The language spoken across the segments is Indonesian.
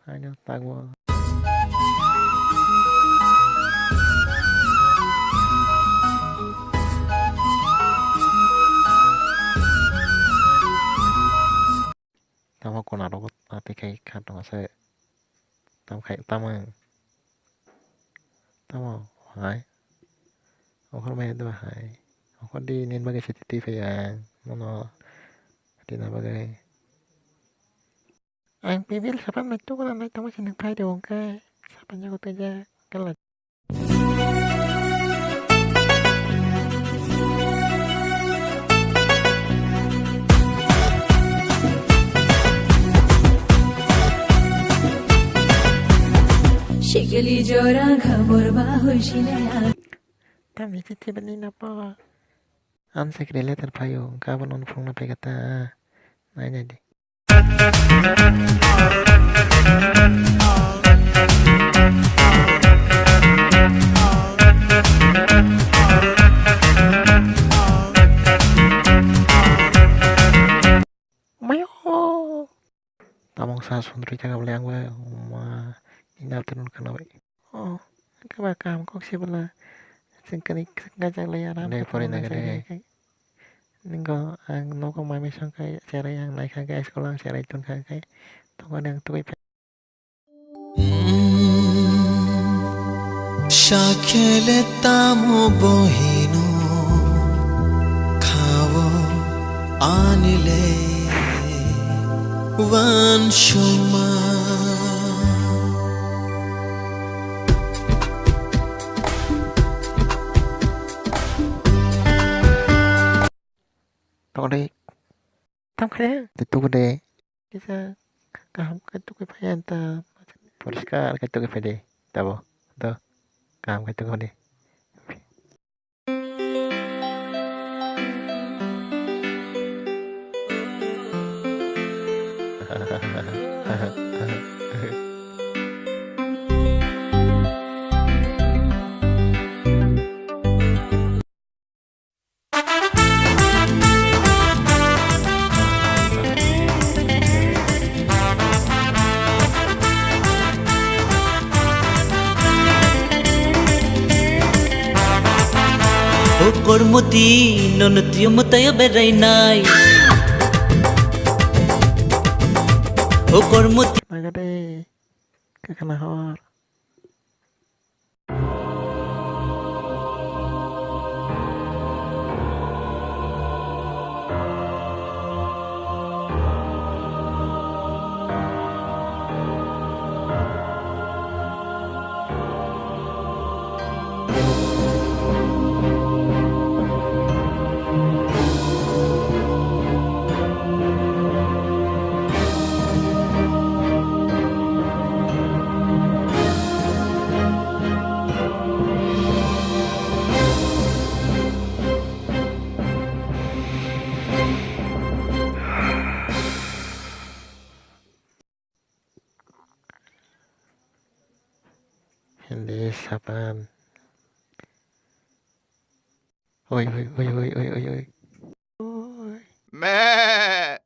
ayo tago. Tama ko na robot tapi kay kanto sa tamang tama hai ako may do hai ako di nin bagay sa TV yan mono di na bagay ang pibil sapan may to na tama sa nagpay do kay sapan niya ko taja kalat শিকলি জোড়া খবর বা হইছিনা Kami titi banina po. Ang sekre letter pa yung kabon on phone na pegata. Nanya di. Mayo. Tamong sa sundri ka boleh ang wa inal tunun kana wa. Oh, kabakam kok si bala. Singkanik ngajak layaran deh pori negara ningko ang no ko mami sang kai cara yang naik kai sekolah cara itu kai tonggon yang tuh Shakele tamo bohino khavo anile wan shuma tao đây tam khai thì tu đây kita kaham cái tu cái phải ta ପରିଷ୍କାର cái tu cái phải đi tao tao kaham cái tu cái đi Kormoti nonotiyom tayo berainay kormoti magade kakanahor hindi sapan oi oi oi oi oi oi oi meh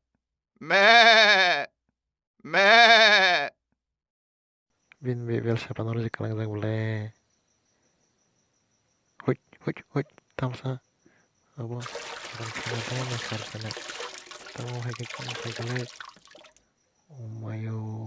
meh meh bin bibel sapan harus dikalang boleh hoi tamsa apa orang sana masar sana tahu hai kayak oh mayo